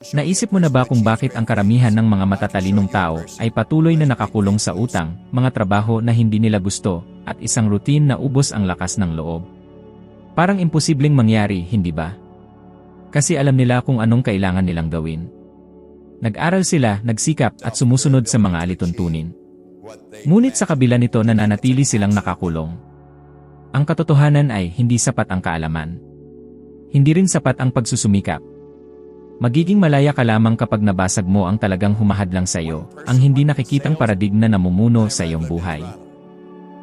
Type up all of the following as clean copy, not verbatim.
Naisip mo na ba kung bakit ang karamihan ng mga matatalinong tao ay patuloy na nakakulong sa utang, mga trabaho na hindi nila gusto, at isang routine na ubos ang lakas ng loob? Parang imposibleng mangyari, hindi ba? Kasi alam nila kung anong kailangan nilang gawin. Nag-aral sila, nagsikap at sumusunod sa mga alituntunin. Ngunit sa kabila nito nananatili silang nakakulong. Ang katotohanan ay hindi sapat ang kaalaman. Hindi rin sapat ang pagsusumikap. Magiging malaya ka lamang kapag nabasag mo ang talagang humahadlang sa iyo, ang hindi nakikitang paradigma na namumuno sa iyong buhay.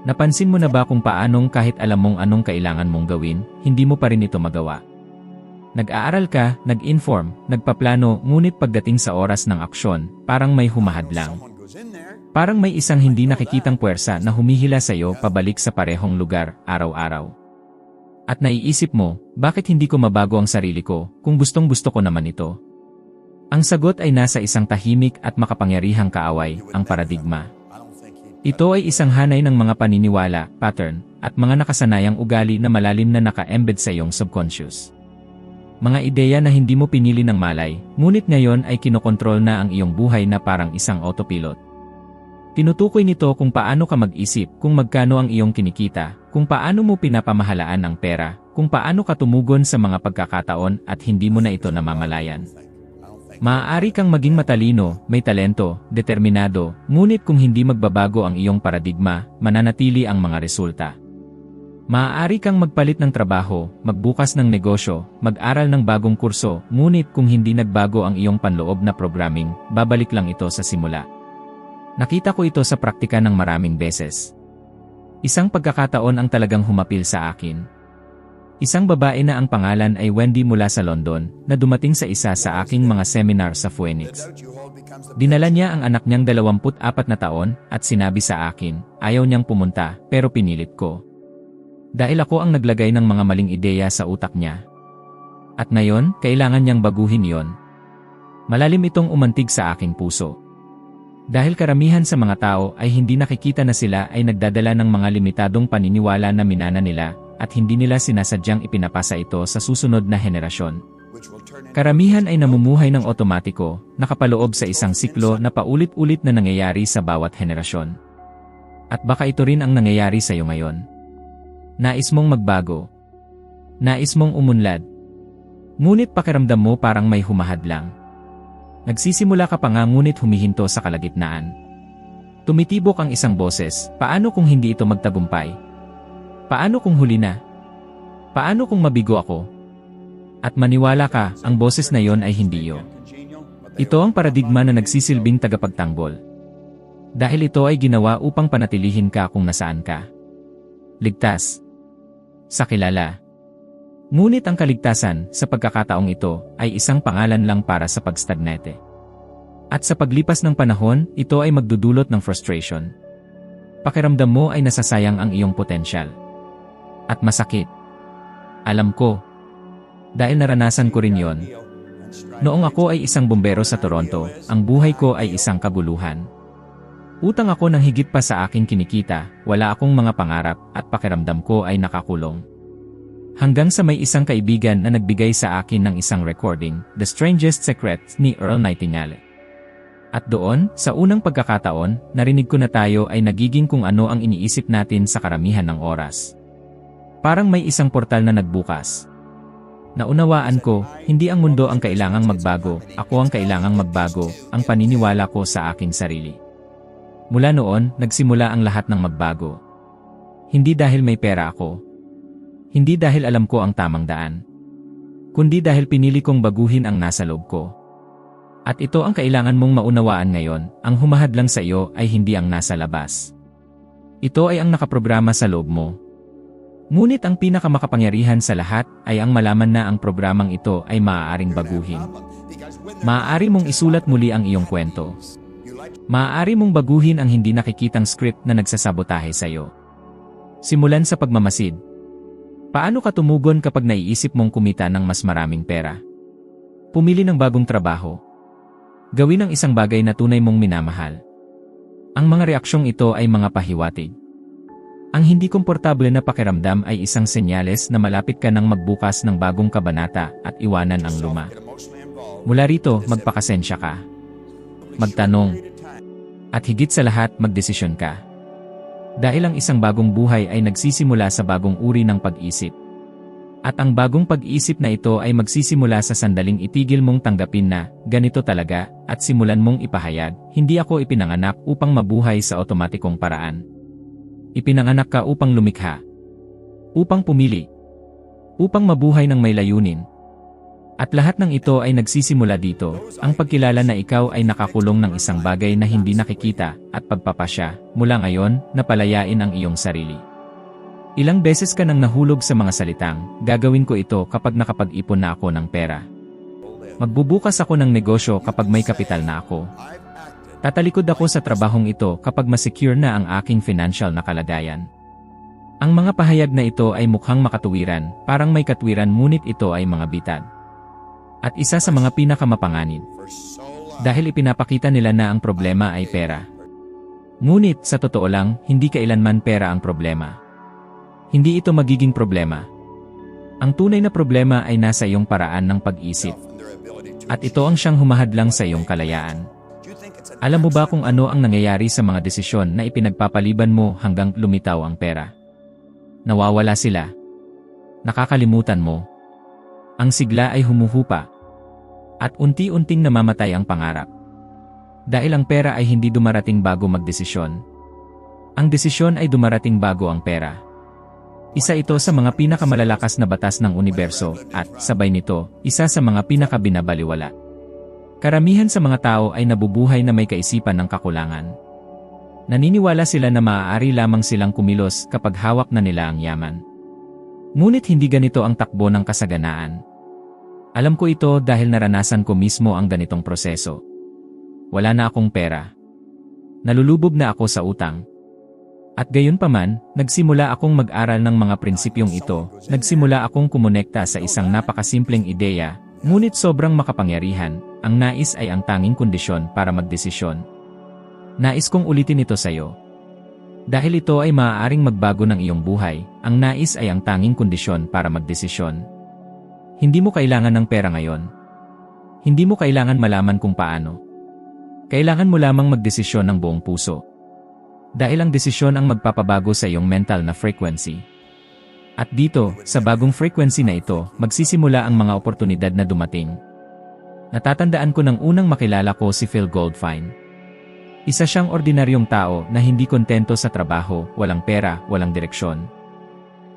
Napansin mo na ba kung paanong kahit alam mong anong kailangan mong gawin, hindi mo pa rin ito magawa? Nag-aaral ka, nag-inform, nagpaplano, ngunit pagdating sa oras ng aksyon, parang may humahadlang. Parang may isang hindi nakikitang puwersa na humihila sa iyo pabalik sa parehong lugar, araw-araw. At naiisip mo, bakit hindi ko mabago ang sarili ko, kung gustong-gusto ko naman ito? Ang sagot ay nasa isang tahimik at makapangyarihang kaaway, ang paradigma. Ito ay isang hanay ng mga paniniwala, pattern, at mga nakasanayang ugali na malalim na naka-embed sa iyong subconscious. Mga ideya na hindi mo pinili ng malay, ngunit ngayon ay kinokontrol na ang iyong buhay na parang isang autopilot. Tinutukoy nito kung paano ka mag-isip, kung magkano ang iyong kinikita, kung paano mo pinapamahalaan ang pera, kung paano ka tumugon sa mga pagkakataon at hindi mo na ito namamalayan. Maaari kang maging matalino, may talento, determinado, ngunit kung hindi magbabago ang iyong paradigma, mananatili ang mga resulta. Maaari kang magpalit ng trabaho, magbukas ng negosyo, mag-aral ng bagong kurso, ngunit kung hindi nagbago ang iyong panloob na programming, babalik lang ito sa simula. Nakita ko ito sa praktika ng maraming beses. Isang pagkakataon ang talagang humapil sa akin. Isang babae na ang pangalan ay Wendy mula sa London, na dumating sa isa sa aking mga seminar sa Phoenix. Dinala niya ang anak niyang 24 na taon at sinabi sa akin, ayaw niyang pumunta, pero pinilit ko. Dahil ako ang naglagay ng mga maling ideya sa utak niya. At ngayon, kailangan niyang baguhin yon. Malalim itong umantig sa aking puso. Dahil karamihan sa mga tao ay hindi nakikita na sila ay nagdadala ng mga limitadong paniniwala na minana nila at hindi nila sinasadyang ipinapasa ito sa susunod na henerasyon. Karamihan ay namumuhay ng otomatiko, nakapaloob sa isang siklo na paulit-ulit na nangyayari sa bawat henerasyon. At baka ito rin ang nangyayari sa iyo ngayon. Nais mong magbago. Nais mong umunlad. Ngunit pakiramdam mo parang may humahadlang. Nagsisimula ka pa nga ngunit humihinto sa kalagitnaan. Tumitibok ang isang boses, paano kung hindi ito magtagumpay? Paano kung huli na? Paano kung mabigo ako? At maniwala ka, ang boses na yon ay hindi iyo. Ito ang paradigma na nagsisilbing tagapagtanggol. Dahil ito ay ginawa upang panatilihin ka kung nasaan ka. Ligtas. Sa kilala. Ngunit ang kaligtasan, sa pagkakataong ito, ay isang pangalan lang para sa pagstagnate. At sa paglipas ng panahon, ito ay magdudulot ng frustration. Pakiramdam mo ay nasasayang ang iyong potensyal. At masakit. Alam ko. Dahil naranasan ko rin yon. Noong ako ay isang bumbero sa Toronto, ang buhay ko ay isang kaguluhan. Utang ako ng higit pa sa aking kinikita, wala akong mga pangarap, at pakiramdam ko ay nakakulong. Hanggang sa may isang kaibigan na nagbigay sa akin ng isang recording, The Strangest Secrets ni Earl Nightingale. At doon, sa unang pagkakataon, narinig ko na tayo ay nagiging kung ano ang iniisip natin sa karamihan ng oras. Parang may isang portal na nagbukas. Naunawaan ko, hindi ang mundo ang kailangang magbago, ako ang kailangang magbago, ang paniniwala ko sa aking sarili. Mula noon, nagsimula ang lahat ng magbago. Hindi dahil may pera ako. Hindi dahil alam ko ang tamang daan. Kundi dahil pinili kong baguhin ang nasa loob ko. At ito ang kailangan mong maunawaan ngayon, ang humahadlang sa iyo ay hindi ang nasa labas. Ito ay ang nakaprograma sa loob mo. Ngunit ang pinakamakapangyarihan sa lahat ay ang malaman na ang programang ito ay maaaring baguhin. Maaari mong isulat muli ang iyong kwento. Maaari mong baguhin ang hindi nakikitang script na nagsasabotahe sa iyo. Simulan sa pagmamasid. Paano ka tumugon kapag naiisip mong kumita ng mas maraming pera? Pumili ng bagong trabaho. Gawin ang isang bagay na tunay mong minamahal. Ang mga reaksyong ito ay mga pahiwatig. Ang hindi komportable na pakiramdam ay isang senyales na malapit ka nang magbukas ng bagong kabanata at iwanan ang luma. Mula rito, magpakasensya ka. Magtanong. At higit sa lahat, magdesisyon ka. Dahil ang isang bagong buhay ay nagsisimula sa bagong uri ng pag-isip. At ang bagong pag-isip na ito ay magsisimula sa sandaling itigil mong tanggapin na, ganito talaga, at simulan mong ipahayag, hindi ako ipinanganak upang mabuhay sa otomatikong paraan. Ipinanganak ka upang lumikha. Upang pumili. Upang mabuhay ng may layunin. At lahat ng ito ay nagsisimula dito, ang pagkilala na ikaw ay nakakulong ng isang bagay na hindi nakikita, at pagpapasya, mula ngayon, napalayain ang iyong sarili. Ilang beses ka nang nahulog sa mga salitang, gagawin ko ito kapag nakapag-ipon na ako ng pera. Magbubukas ako ng negosyo kapag may kapital na ako. Tatalikod ako sa trabahong ito kapag masecure na ang aking financial na kalagayan. Ang mga pahayag na ito ay mukhang makatuwiran, parang may katwiran ngunit ito ay mga bitad. At isa sa mga pinakamapanganib. Dahil ipinapakita nila na ang problema ay pera. Ngunit sa totoo lang, hindi kailanman pera ang problema. Hindi ito magiging problema. Ang tunay na problema ay nasa iyong paraan ng pag-isip. At ito ang siyang humahadlang sa iyong kalayaan. Alam mo ba kung ano ang nangyayari sa mga desisyon na ipinagpapaliban mo hanggang lumitaw ang pera? Nawawala sila. Nakakalimutan mo. Ang sigla ay humuhupa. At unti-unting namamatay ang pangarap. Dahil ang pera ay hindi dumarating bago magdesisyon. Ang desisyon ay dumarating bago ang pera. Isa ito sa mga pinakamalalakas na batas ng universo at, sabay nito, isa sa mga pinakabinabaliwala. Karamihan sa mga tao ay nabubuhay na may kaisipan ng kakulangan. Naniniwala sila na maaari lamang silang kumilos kapag hawak na nila ang yaman. Ngunit hindi ganito ang takbo ng kasaganaan. Alam ko ito dahil naranasan ko mismo ang ganitong proseso. Wala na akong pera. Nalulubog na ako sa utang. At gayon paman, nagsimula akong mag-aral ng mga prinsipyong ito, nagsimula akong kumonekta sa isang napakasimpleng ideya, ngunit sobrang makapangyarihan, ang nais ay ang tanging kondisyon para magdesisyon. Nais kong ulitin ito sa iyo. Dahil ito ay maaaring magbago ng iyong buhay, ang nais ay ang tanging kondisyon para magdesisyon. Hindi mo kailangan ng pera ngayon. Hindi mo kailangan malaman kung paano. Kailangan mo lamang magdesisyon ng buong puso. Dahil ang desisyon ang magpapabago sa iyong mental na frequency. At dito, sa bagong frequency na ito, magsisimula ang mga oportunidad na dumating. Natatandaan ko nang unang makilala ko si Phil Goldfine. Isa siyang ordinaryong tao na hindi kontento sa trabaho, walang pera, walang direksyon.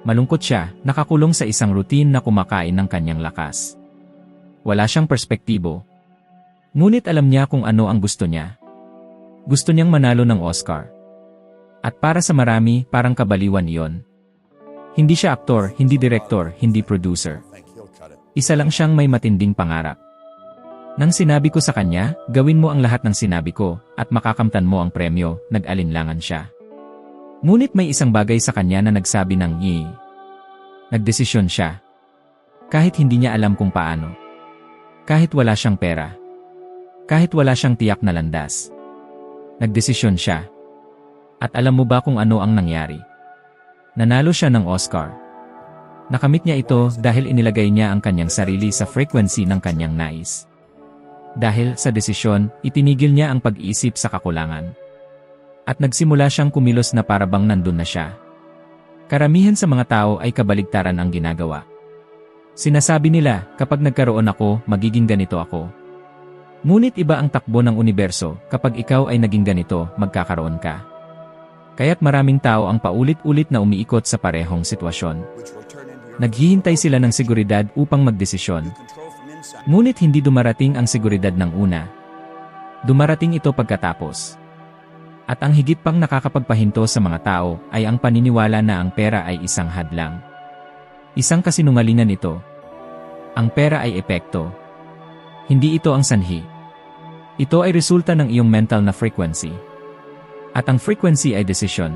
Malungkot siya, nakakulong sa isang routine na kumakain ng kanyang lakas. Wala siyang perspektibo. Ngunit alam niya kung ano ang gusto niya. Gusto niyang manalo ng Oscar. At para sa marami, parang kabaliwan iyon. Hindi siya aktor, hindi direktor, hindi producer. Isa lang siyang may matinding pangarap. Nang sinabi ko sa kanya, gawin mo ang lahat ng sinabi ko, at makakamtan mo ang premyo, nag-alinlangan siya. Ngunit may isang bagay sa kanya na nagsabi ng Nagdesisyon siya. Kahit hindi niya alam kung paano. Kahit wala siyang pera. Kahit wala siyang tiyak na landas. Nagdesisyon siya. At alam mo ba kung ano ang nangyari? Nanalo siya ng Oscar. Nakamit niya ito dahil inilagay niya ang kanyang sarili sa frequency ng kanyang nais. Dahil sa desisyon, itinigil niya ang pag-isip sa kakulangan. At nagsimula siyang kumilos na parabang nandun na siya. Karamihan sa mga tao ay kabaligtaran ang ginagawa. Sinasabi nila, kapag nagkaroon ako, magiging ganito ako. Ngunit iba ang takbo ng universo, kapag ikaw ay naging ganito, magkakaroon ka. Kaya't maraming tao ang paulit-ulit na umiikot sa parehong sitwasyon. Naghihintay sila ng seguridad upang magdesisyon. Ngunit hindi dumarating ang seguridad ng una. Dumarating ito pagkatapos. At ang higit pang nakakapagpahinto sa mga tao ay ang paniniwala na ang pera ay isang hadlang. Isang kasinungalingan ito. Ang pera ay epekto. Hindi ito ang sanhi. Ito ay resulta ng iyong mental na frequency. At ang frequency ay desisyon.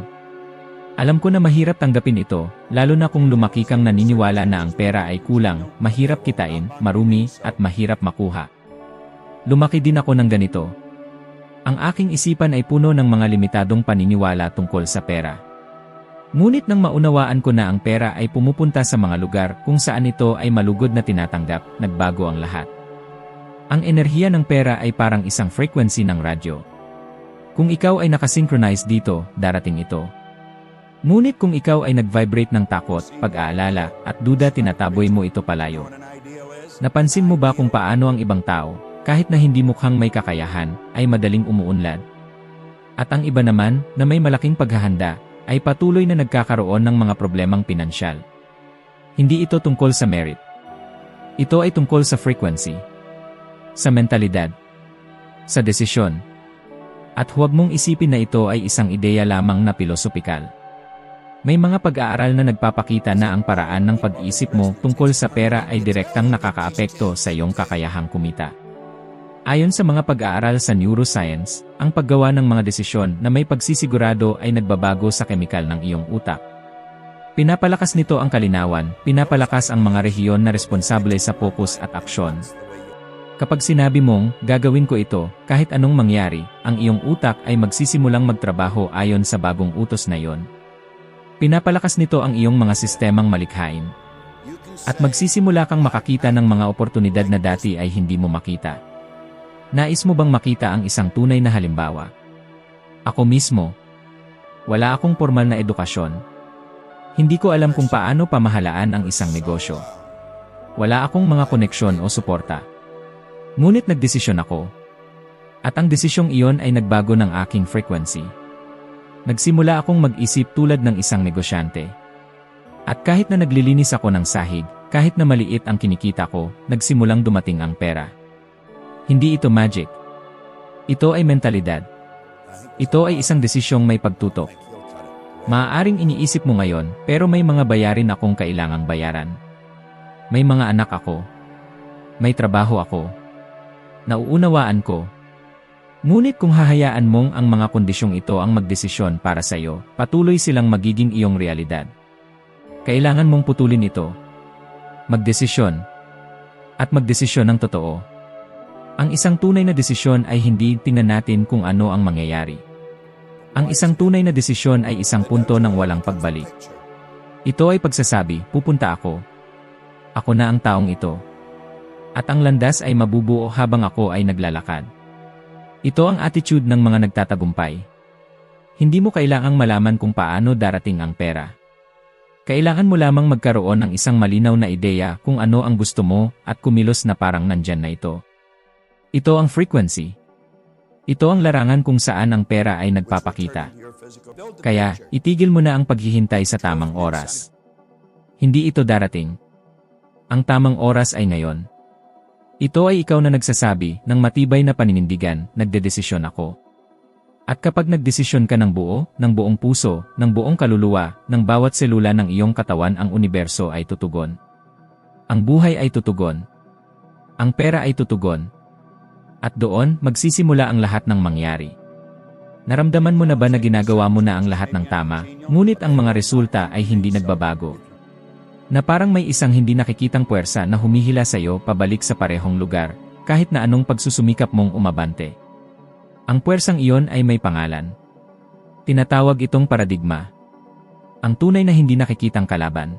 Alam ko na mahirap tanggapin ito, lalo na kung lumaki kang naniniwala na ang pera ay kulang, mahirap kitain, marumi, at mahirap makuha. Lumaki din ako ng ganito. Ang aking isipan ay puno ng mga limitadong paniniwala tungkol sa pera. Ngunit nang maunawaan ko na ang pera ay pumupunta sa mga lugar kung saan ito ay malugod na tinatanggap, nagbago ang lahat. Ang enerhiya ng pera ay parang isang frequency ng radyo. Kung ikaw ay nakasynchronize dito, darating ito. Ngunit kung ikaw ay nag-vibrate ng takot, pag-aalala, at duda, tinataboy mo ito palayo. Napansin mo ba kung paano ang ibang tao, kahit na hindi mukhang may kakayahan, ay madaling umuunlad? At ang iba naman, na may malaking paghahanda, ay patuloy na nagkakaroon ng mga problemang pinansyal. Hindi ito tungkol sa merit. Ito ay tungkol sa frequency, sa mentalidad, sa desisyon. At huwag mong isipin na ito ay isang ideya lamang na pilosopikal. May mga pag-aaral na nagpapakita na ang paraan ng pag-iisip mo tungkol sa pera ay direktang nakakaapekto sa iyong kakayahang kumita. Ayon sa mga pag-aaral sa neuroscience, ang paggawa ng mga desisyon na may pagsisigurado ay nagbabago sa kemikal ng iyong utak. Pinapalakas nito ang kalinawan, pinapalakas ang mga rehiyon na responsable sa focus at aksyon. Kapag sinabi mong, gagawin ko ito, kahit anong mangyari, ang iyong utak ay magsisimulang magtrabaho ayon sa bagong utos na iyon. Pinapalakas nito ang iyong mga sistemang malikhain. At magsisimula kang makakita ng mga oportunidad na dati ay hindi mo makita. Nais mo bang makita ang isang tunay na halimbawa? Ako mismo. Wala akong formal na edukasyon. Hindi ko alam kung paano pamahalaan ang isang negosyo. Wala akong mga koneksyon o suporta. Ngunit nagdesisyon ako. At ang desisyong iyon ay nagbago ng aking frequency. Nagsimula akong mag-isip tulad ng isang negosyante. At kahit na naglilinis ako ng sahig, kahit na maliit ang kinikita ko, nagsimulang dumating ang pera. Hindi ito magic. Ito ay mentalidad. Ito ay isang desisyong may pagtutok. Maaaring iniisip mo ngayon, pero may mga bayarin akong kailangang bayaran. May mga anak ako. May trabaho ako. Nauunawaan ko. Ngunit kung hahayaan mong ang mga kondisyong ito ang magdesisyon para sa iyo, patuloy silang magiging iyong realidad. Kailangan mong putulin ito. Magdesisyon. At magdesisyon ng totoo. Ang isang tunay na desisyon ay hindi tingnan natin kung ano ang mangyayari. Ang isang tunay na desisyon ay isang punto ng walang pagbalik. Ito ay pagsasabi, pupunta ako. Ako na ang taong ito. At ang landas ay mabubuo habang ako ay naglalakad. Ito ang attitude ng mga nagtatagumpay. Hindi mo kailangang malaman kung paano darating ang pera. Kailangan mo lamang magkaroon ng isang malinaw na ideya kung ano ang gusto mo at kumilos na parang nandyan na ito. Ito ang frequency. Ito ang larangan kung saan ang pera ay nagpapakita. Kaya, itigil mo na ang paghihintay sa tamang oras. Hindi ito darating. Ang tamang oras ay ngayon. Ito ay ikaw na nagsasabi ng matibay na paninindigan, nagdedesisyon ako. At kapag nagdesisyon ka ng buong puso, ng buong kaluluwa, ng bawat selula ng iyong katawan, ang universo ay tutugon. Ang buhay ay tutugon. Ang pera ay tutugon. At doon, magsisimula ang lahat ng mangyari. Naramdaman mo na ba na ginagawa mo na ang lahat ng tama, ngunit ang mga resulta ay hindi nagbabago? Na parang may isang hindi nakikitang puwersa na humihila sa iyo pabalik sa parehong lugar, kahit na anong pagsusumikap mong umabante. Ang puwersang iyon ay may pangalan. Tinatawag itong paradigma. Ang tunay na hindi nakikitang kalaban.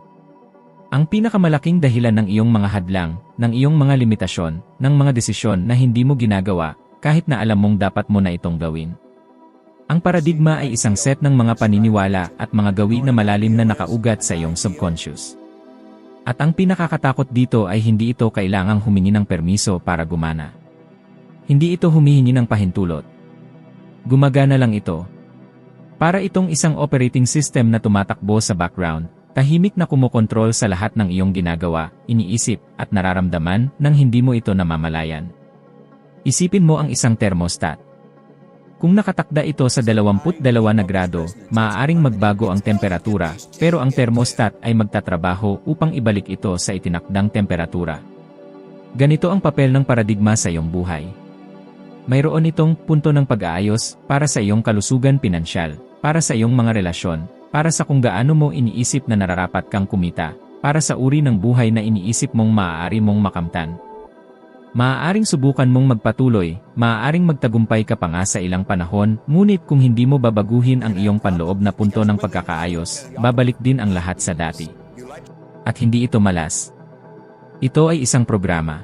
Ang pinakamalaking dahilan ng iyong mga hadlang, ng iyong mga limitasyon, ng mga desisyon na hindi mo ginagawa, kahit na alam mong dapat mo na itong gawin. Ang paradigma ay isang set ng mga paniniwala at mga gawi na malalim na nakaugat sa iyong subconscious. At ang pinakakatakot dito ay hindi ito kailangang humingi ng permiso para gumana. Hindi ito humihingi ng pahintulot. Gumagana lang ito. Para itong isang operating system na tumatakbo sa background, tahimik na kumokontrol sa lahat ng iyong ginagawa, iniisip, at nararamdaman nang hindi mo ito namamalayan. Isipin mo ang isang thermostat. Kung nakatakda ito sa 22 na grado, maaaring magbago ang temperatura, pero ang thermostat ay magtatrabaho upang ibalik ito sa itinakdang temperatura. Ganito ang papel ng paradigma sa iyong buhay. Mayroon itong punto ng pag-aayos para sa iyong kalusugan pinansyal, para sa iyong mga relasyon, para sa kung gaano mo iniisip na nararapat kang kumita, para sa uri ng buhay na iniisip mong maaari mong makamtan. Maaaring subukan mong magpatuloy, maaaring magtagumpay ka pa nga sa ilang panahon, ngunit kung hindi mo babaguhin ang iyong panloob na punto ng pagkakaayos, babalik din ang lahat sa dati. At hindi ito malas. Ito ay isang programa.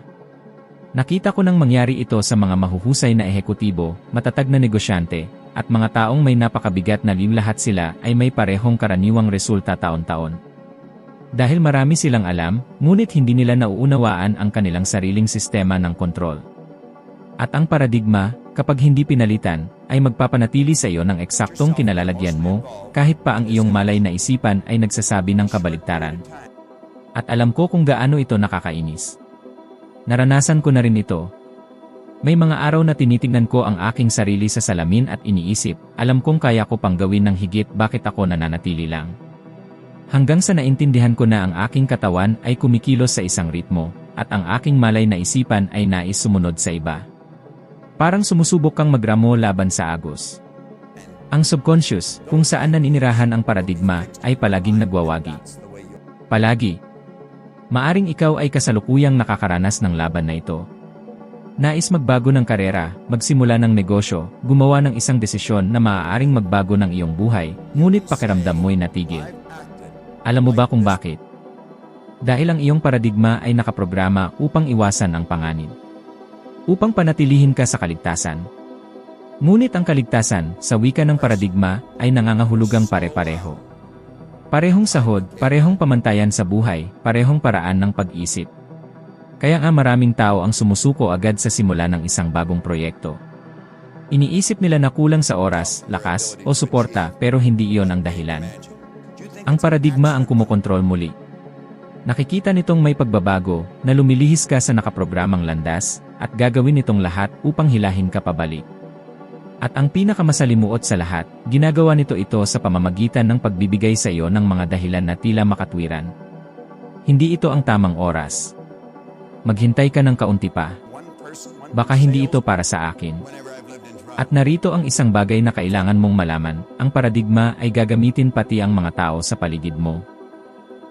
Nakita ko nang mangyari ito sa mga mahuhusay na ehekutibo, matatag na negosyante, at mga taong may napakabigat na lahat sila ay may parehong karaniwang resulta taon-taon. Dahil marami silang alam, ngunit hindi nila nauunawaan ang kanilang sariling sistema ng kontrol. At ang paradigma, kapag hindi pinalitan, ay magpapanatili sa iyo ng eksaktong kinalalagyan mo, kahit pa ang iyong malay na isipan ay nagsasabi ng kabaligtaran. At alam ko kung gaano ito nakakainis. Naranasan ko na rin ito. May mga araw na tinitingnan ko ang aking sarili sa salamin at iniisip, alam kong kaya ko pang gawin ng higit, bakit ako nananatili lang. Hanggang sa naintindihan ko na ang aking katawan ay kumikilos sa isang ritmo, at ang aking malay na isipan ay nais sumunod sa iba. Parang sumusubok kang magramo laban sa agos. Ang subconscious, kung saan naninirahan ang paradigma, ay palaging nagwawagi. Palagi. Maaring ikaw ay kasalukuyang nakakaranas ng laban na ito. Nais magbago ng karera, magsimula ng negosyo, gumawa ng isang desisyon na maaaring magbago ng iyong buhay, ngunit pakiramdam mo'y natigil. Alam mo ba kung bakit? Dahil ang iyong paradigma ay nakaprograma upang iwasan ang panganib. Upang panatilihin ka sa kaligtasan. Ngunit ang kaligtasan, sa wika ng paradigma, ay nangangahulugang pare-pareho. Parehong sahod, parehong pamantayan sa buhay, parehong paraan ng pag-isip. Kaya nga maraming tao ang sumusuko agad sa simula ng isang bagong proyekto. Iniisip nila na kulang sa oras, lakas, o suporta, pero hindi iyon ang dahilan. Ang paradigma ang kumokontrol muli. Nakikita nitong may pagbabago, na lumilihis ka sa nakaprogramang landas, at gagawin nitong lahat upang hilahin ka pabalik. At ang pinakamasalimuot sa lahat, ginagawa nito ito sa pamamagitan ng pagbibigay sa iyo ng mga dahilan na tila makatwiran. Hindi ito ang tamang oras. Maghintay ka ng kaunti pa. Baka hindi ito para sa akin. At narito ang isang bagay na kailangan mong malaman, ang paradigma ay gagamitin pati ang mga tao sa paligid mo.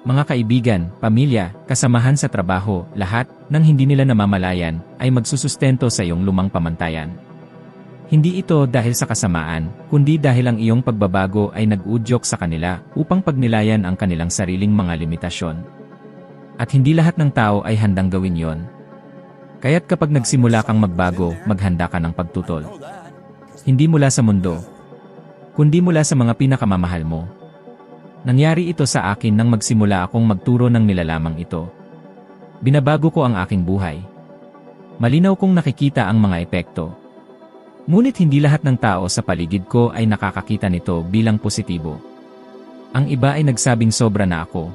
Mga kaibigan, pamilya, kasamahan sa trabaho, lahat, nang hindi nila namamalayan, ay magsusustento sa iyong lumang pamantayan. Hindi ito dahil sa kasamaan, kundi dahil ang iyong pagbabago ay nag-udyok sa kanila upang pagnilayan ang kanilang sariling mga limitasyon. At hindi lahat ng tao ay handang gawin yon. Kaya't kapag nagsimula kang magbago, maghanda ka ng pagtutol. Hindi mula sa mundo, kundi mula sa mga pinakamamahal mo. Nangyari ito sa akin nang magsimula akong magturo ng nilalamang ito. Binabago ko ang aking buhay. Malinaw kong nakikita ang mga epekto. Ngunit hindi lahat ng tao sa paligid ko ay nakakakita nito bilang positibo. Ang iba ay nagsabing sobra na ako.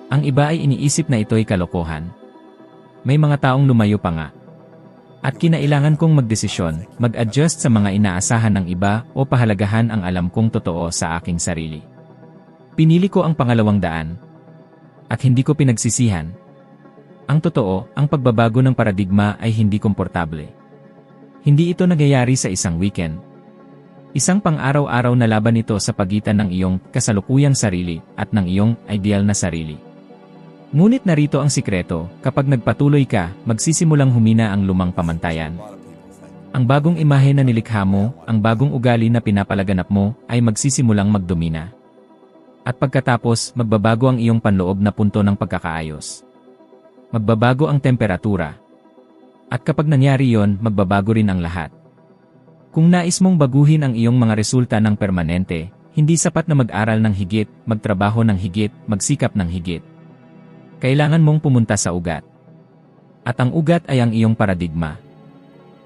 Ang iba ay iniisip na ito'y kalokohan. May mga taong lumayo pa nga. At kinailangan kong magdesisyon, mag-adjust sa mga inaasahan ng iba o pahalagahan ang alam kong totoo sa aking sarili. Pinili ko ang pangalawang daan. At hindi ko pinagsisihan. Ang totoo, ang pagbabago ng paradigma ay hindi komportable. Hindi ito nagyayari sa isang weekend. Isang pang-araw-araw na laban ito sa pagitan ng iyong kasalukuyang sarili at ng iyong ideal na sarili. Ngunit narito ang sikreto, kapag nagpatuloy ka, magsisimulang humina ang lumang pamantayan. Ang bagong imahe na nilikha mo, ang bagong ugali na pinapalaganap mo, ay magsisimulang magdomina. At pagkatapos, magbabago ang iyong panloob na punto ng pagkakaayos. Magbabago ang temperatura. At kapag nangyari yon, magbabago rin ang lahat. Kung nais mong baguhin ang iyong mga resulta ng permanente, hindi sapat na mag-aral ng higit, magtrabaho ng higit, magsikap ng higit. Kailangan mong pumunta sa ugat. At ang ugat ay ang iyong paradigma.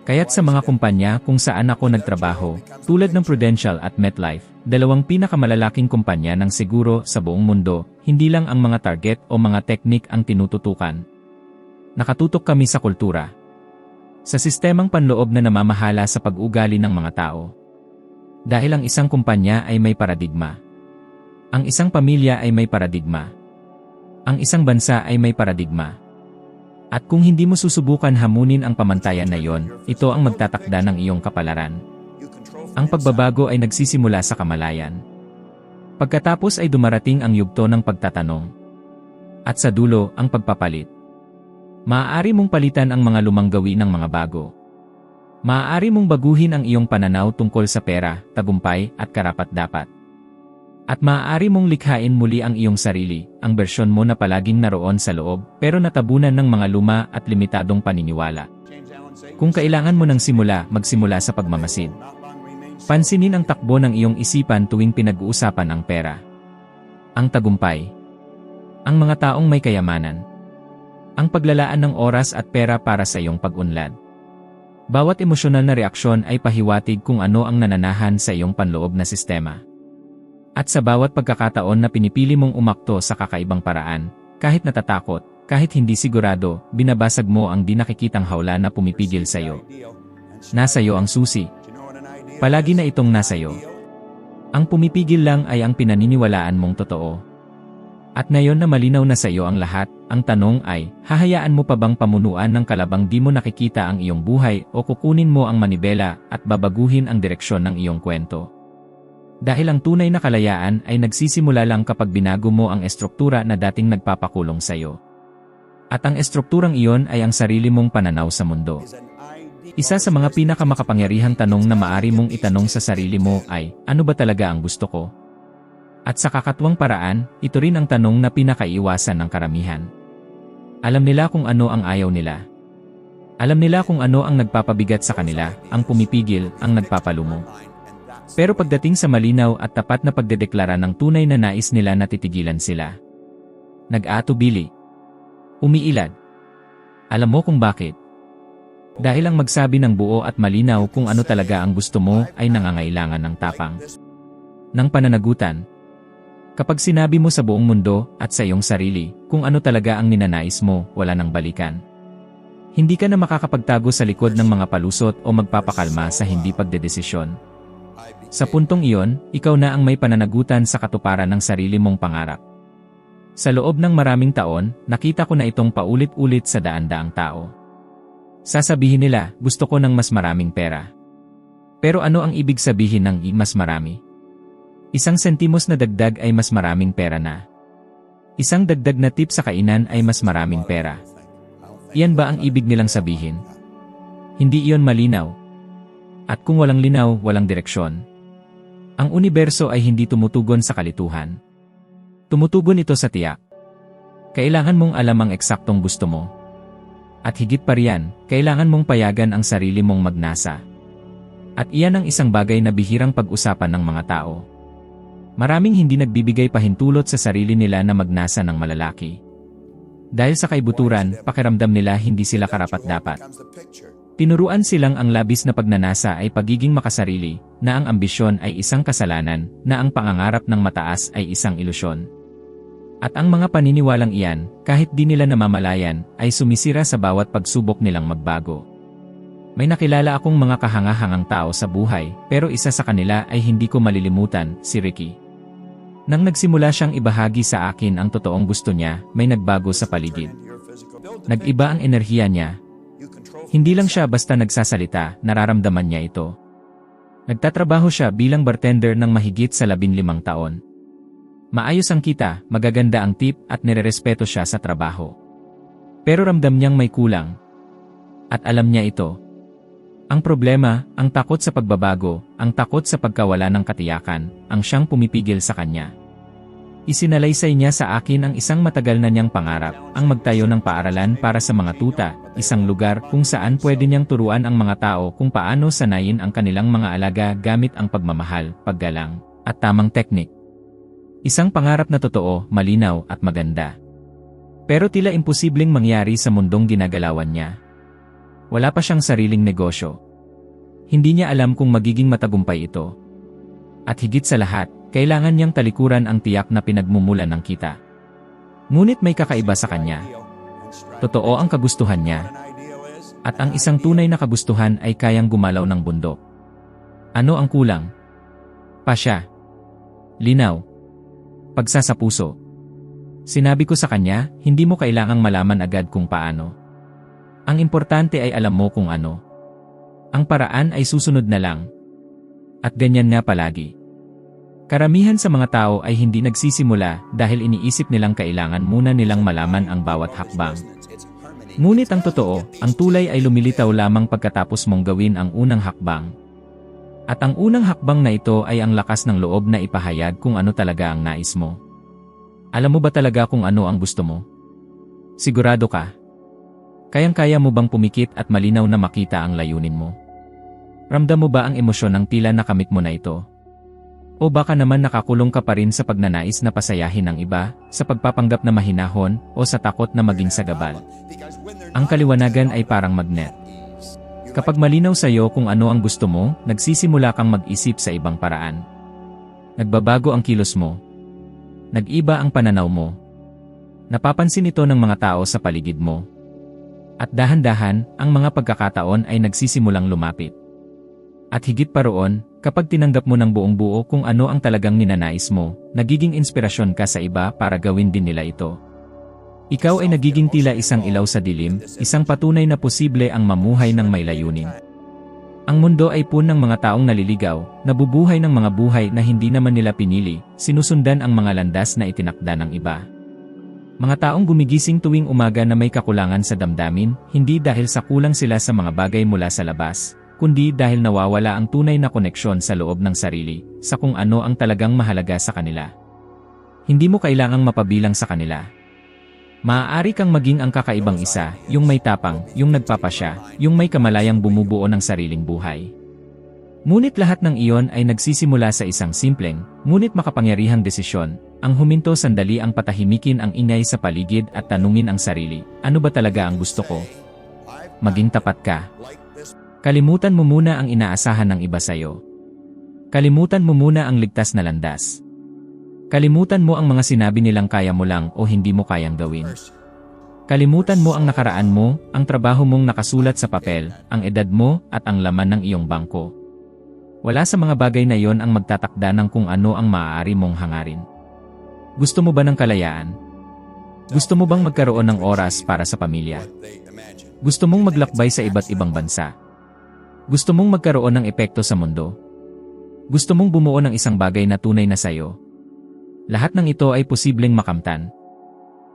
Kaya't sa mga kumpanya kung saan ako nagtrabaho, tulad ng Prudential at MetLife, dalawang pinakamalalaking kumpanya ng seguro sa buong mundo, hindi lang ang mga target o mga teknik ang tinututukan. Nakatutok kami sa kultura. Sa sistemang panloob na namamahala sa pag-ugali ng mga tao. Dahil ang isang kumpanya ay may paradigma. Ang isang pamilya ay may paradigma. Ang isang bansa ay may paradigma. At kung hindi mo susubukan hamunin ang pamantayan na iyon, ito ang magtatakda ng iyong kapalaran. Ang pagbabago ay nagsisimula sa kamalayan. Pagkatapos ay dumarating ang yugto ng pagtatanong. At sa dulo, ang pagpapalit. Maaari mong palitan ang mga lumang gawi ng mga bago. Maaari mong baguhin ang iyong pananaw tungkol sa pera, tagumpay, at karapat-dapat. At maaari mong likhain muli ang iyong sarili, ang bersyon mo na palaging naroon sa loob, pero natabunan ng mga luma at limitadong paniniwala. Kung kailangan mo ng simula, magsimula sa pagmamasid. Pansinin ang takbo ng iyong isipan tuwing pinag-uusapan ang pera. Ang tagumpay. Ang mga taong may kayamanan. Ang paglalaan ng oras at pera para sa iyong pag-unlad. Bawat emosyonal na reaksyon ay pahiwatig kung ano ang nananahan sa iyong panloob na sistema. At sa bawat pagkakataon na pinipili mong umakto sa kakaibang paraan, kahit natatakot, kahit hindi sigurado, binabasag mo ang di nakikitang hawla na pumipigil sa iyo. Nasa iyo ang susi. Palagi na itong nasa iyo. Ang pumipigil lang ay ang pinaniniwalaan mong totoo. At ngayon na malinaw na sa iyo ang lahat, ang tanong ay, hahayaan mo pa bang pamunuan ng kalabang di mo nakikita ang iyong buhay o kukunin mo ang manibela at babaguhin ang direksyon ng iyong kwento? Dahil ang tunay na kalayaan ay nagsisimula lang kapag binago mo ang estruktura na dating nagpapakulong sa iyo. At ang estrukturang iyon ay ang sarili mong pananaw sa mundo. Isa sa mga pinakamakapangyarihang tanong na maari mong itanong sa sarili mo ay, ano ba talaga ang gusto ko? At sa kakatuwang paraan, ito rin ang tanong na pinakaiwasan ng karamihan. Alam nila kung ano ang ayaw nila. Alam nila kung ano ang nagpapabigat sa kanila, ang pumipigil, ang nagpapalumo. Pero pagdating sa malinaw at tapat na pagdedeklara ng tunay na nais nila na titigilan sila. Nag-aatubili. Umiilad. Alam mo kung bakit? Dahil ang magsabi ng buo at malinaw kung ano talaga ang gusto mo ay nangangailangan ng tapang. Ng pananagutan. Kapag sinabi mo sa buong mundo at sa iyong sarili kung ano talaga ang ninanais mo, wala nang balikan. Hindi ka na makakapagtago sa likod ng mga palusot o magpapakalma sa hindi pagdedesisyon. Sa puntong iyon, ikaw na ang may pananagutan sa katuparan ng sarili mong pangarap. Sa loob ng maraming taon, nakita ko na itong paulit-ulit sa daan-daang tao. Sasabihin nila, gusto ko ng mas maraming pera. Pero ano ang ibig sabihin ng mas marami? Isang sentimos na dagdag ay mas maraming pera na. Isang dagdag na tip sa kainan ay mas maraming pera. Iyan ba ang ibig nilang sabihin? Hindi iyon malinaw. At kung walang linaw, walang direksyon. Ang universo ay hindi tumutugon sa kalituhan. Tumutugon ito sa tiyak. Kailangan mong alam ang eksaktong gusto mo. At higit pa riyan, kailangan mong payagan ang sarili mong magnasa. At iyan ang isang bagay na bihirang pag-usapan ng mga tao. Maraming hindi nagbibigay pahintulot sa sarili nila na magnasa ng malalaki. Dahil sa kaibuturan, pakiramdam nila hindi sila karapat-dapat. Tinuruan silang ang labis na pagnanasa ay pagiging makasarili, na ang ambisyon ay isang kasalanan, na ang pangangarap ng mataas ay isang ilusyon. At ang mga paniniwalang iyan, kahit di nila namamalayan, ay sumisira sa bawat pagsubok nilang magbago. May nakilala akong mga kahangahangang tao sa buhay, pero isa sa kanila ay hindi ko malilimutan, si Ricky. Nang nagsimula siyang ibahagi sa akin ang totoong gusto niya, may nagbago sa paligid. Nag-iba ang enerhiya niya. Hindi lang siya basta nagsasalita, nararamdaman niya ito. Nagtatrabaho siya bilang bartender ng mahigit sa 15 taon. Maayos ang kita, magaganda ang tip at nirerespeto siya sa trabaho. Pero ramdam niyang may kulang. At alam niya ito. Ang problema, ang takot sa pagbabago, ang takot sa pagkawala ng katiyakan, ang siyang pumipigil sa kanya. Isinalaysay niya sa akin ang isang matagal na niyang pangarap, ang magtayo ng paaralan para sa mga tuta, isang lugar kung saan pwede niyang turuan ang mga tao kung paano sanayin ang kanilang mga alaga gamit ang pagmamahal, paggalang, at tamang teknik. Isang pangarap na totoo, malinaw at maganda. Pero tila imposibleng mangyari sa mundong ginagalawan niya. Wala pa siyang sariling negosyo. Hindi niya alam kung magiging matagumpay ito. At higit sa lahat, kailangan niyang talikuran ang tiyak na pinagmumulan ng kita. Ngunit may kakaiba sa kanya. Totoo ang kagustuhan niya. At ang isang tunay na kagustuhan ay kayang gumalaw ng bundok. Ano ang kulang? Pasya. Linaw. Pagsasapuso. Sinabi ko sa kanya, hindi mo kailangang malaman agad kung paano. Ang importante ay alam mo kung ano. Ang paraan ay susunod na lang. At ganyan nga palagi. Karamihan sa mga tao ay hindi nagsisimula dahil iniisip nilang kailangan muna nilang malaman ang bawat hakbang. Ngunit ang totoo, ang tulay ay lumilitaw lamang pagkatapos mong gawin ang unang hakbang. At ang unang hakbang na ito ay ang lakas ng loob na ipahayag kung ano talaga ang nais mo. Alam mo ba talaga kung ano ang gusto mo? Sigurado ka? Kayang-kaya mo bang pumikit at malinaw na makita ang layunin mo? Ramdam mo ba ang emosyon ng tila nakamit mo na ito? O baka naman nakakulong ka pa rin sa pagnanais na pasayahin ang iba, sa pagpapanggap na mahinahon, o sa takot na maging sagabal? Ang kaliwanagan ay parang magnet. Kapag malinaw sa iyo kung ano ang gusto mo, nagsisimula kang mag-isip sa ibang paraan. Nagbabago ang kilos mo. Nag-iba ang pananaw mo. Napapansin ito ng mga tao sa paligid mo. At dahan-dahan, ang mga pagkakataon ay nagsisimulang lumapit. At higit pa roon, kapag tinanggap mo ng buong buo kung ano ang talagang ninanais mo, nagiging inspirasyon ka sa iba para gawin din nila ito. Ikaw ay nagiging tila isang ilaw sa dilim, isang patunay na posible ang mamuhay ng may layunin. Ang mundo ay puno ng mga taong naliligaw, nabubuhay ng mga buhay na hindi naman nila pinili, sinusundan ang mga landas na itinakda ng iba. Mga taong gumigising tuwing umaga na may kakulangan sa damdamin, hindi dahil sa kulang sila sa mga bagay mula sa labas, kundi dahil nawawala ang tunay na koneksyon sa loob ng sarili, sa kung ano ang talagang mahalaga sa kanila. Hindi mo kailangang mapabilang sa kanila. Maaari kang maging ang kakaibang isa, yung may tapang, yung nagpapasya, yung may kamalayang bumubuo ng sariling buhay. Ngunit lahat ng iyon ay nagsisimula sa isang simpleng, ngunit makapangyarihang desisyon, ang huminto sandali, ang patahimikin ang ingay sa paligid at tanungin ang sarili, ano ba talaga ang gusto ko? Maging tapat ka. Kalimutan mo muna ang inaasahan ng iba sa'yo. Kalimutan mo muna ang ligtas na landas. Kalimutan mo ang mga sinabi nilang kaya mo lang o hindi mo kayang gawin. Kalimutan mo ang nakaraan mo, ang trabaho mong nakasulat sa papel, ang edad mo, at ang laman ng iyong bangko. Wala sa mga bagay na iyon ang magtatakda ng kung ano ang maaari mong hangarin. Gusto mo ba ng kalayaan? Gusto mo bang magkaroon ng oras para sa pamilya? Gusto mong maglakbay sa iba't ibang bansa? Gusto mong magkaroon ng epekto sa mundo? Gusto mong bumuo ng isang bagay na tunay na sayo? Lahat ng ito ay posibleng makamtan.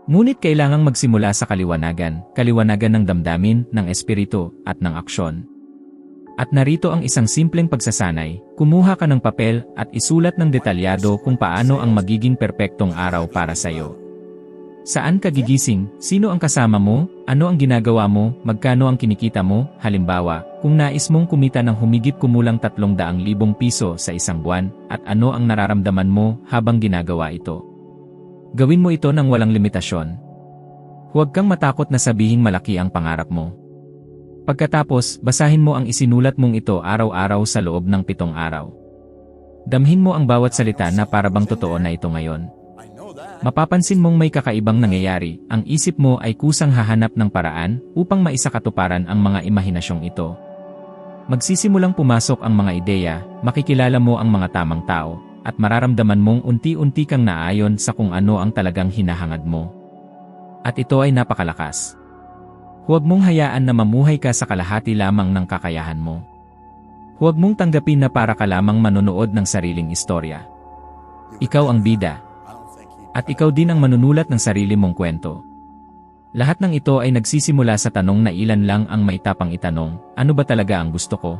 Ngunit kailangang magsimula sa kaliwanagan ng damdamin, ng espiritu, at ng aksyon. At narito ang isang simpleng pagsasanay, kumuha ka ng papel at isulat ng detalyado kung paano ang magiging perpektong araw para sa'yo. Saan ka gigising? Sino ang kasama mo? Ano ang ginagawa mo? Magkano ang kinikita mo? Halimbawa, kung nais mong kumita ng humigit kumulang 300,000 piso sa isang buwan, at ano ang nararamdaman mo habang ginagawa ito? Gawin mo ito ng walang limitasyon. Huwag kang matakot na sabihing malaki ang pangarap mo. Pagkatapos, basahin mo ang isinulat mong ito araw-araw sa loob ng 7 araw. Damhin mo ang bawat salita na parabang totoo na ito ngayon. Mapapansin mong may kakaibang nangyayari, ang isip mo ay kusang hahanap ng paraan upang maisakatuparan ang mga imahinasyong ito. Magsisimulang pumasok ang mga ideya, makikilala mo ang mga tamang tao, at mararamdaman mong unti-unti kang naayon sa kung ano ang talagang hinahangad mo. At ito ay napakalakas. Huwag mong hayaan na mamuhay ka sa kalahati lamang ng kakayahan mo. Huwag mong tanggapin na para ka lamang manonood ng sariling istorya. Ikaw ang bida. At ikaw din ang manunulat ng sarili mong kwento. Lahat ng ito ay nagsisimula sa tanong na ilan lang ang may tapang itanong, ano ba talaga ang gusto ko?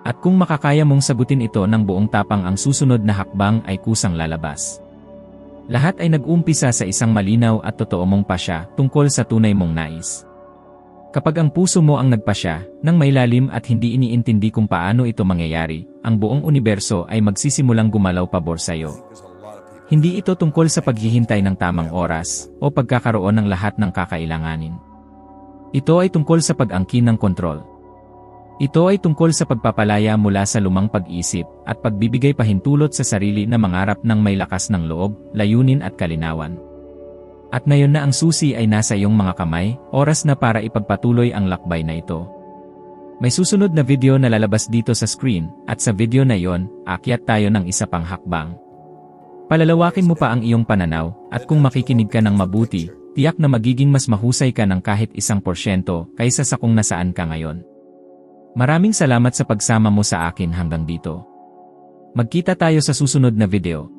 At kung makakaya mong sagutin ito ng buong tapang, ang susunod na hakbang ay kusang lalabas. Lahat ay nag-umpisa sa isang malinaw at totoo mong pasya tungkol sa tunay mong nais. Kapag ang puso mo ang nagpasya, nang may lalim at hindi iniintindi kung paano ito mangyayari, ang buong universo ay magsisimulang gumalaw pabor sa'yo. Hindi ito tungkol sa paghihintay ng tamang oras o pagkakaroon ng lahat ng kakailanganin. Ito ay tungkol sa pag-angkin ng kontrol. Ito ay tungkol sa pagpapalaya mula sa lumang pag-isip at pagbibigay pahintulot sa sarili na mangarap ng may lakas ng loob, layunin at kalinawan. At ngayon na ang susi ay nasa iyong mga kamay, oras na para ipagpatuloy ang lakbay na ito. May susunod na video na lalabas dito sa screen, at sa video na iyon, aakyat tayo ng isa pang hakbang. Palalawakin mo pa ang iyong pananaw, at kung makikinig ka ng mabuti, tiyak na magiging mas mahusay ka ng kahit 1% kaysa sa kung nasaan ka ngayon. Maraming salamat sa pagsama mo sa akin hanggang dito. Magkita tayo sa susunod na video.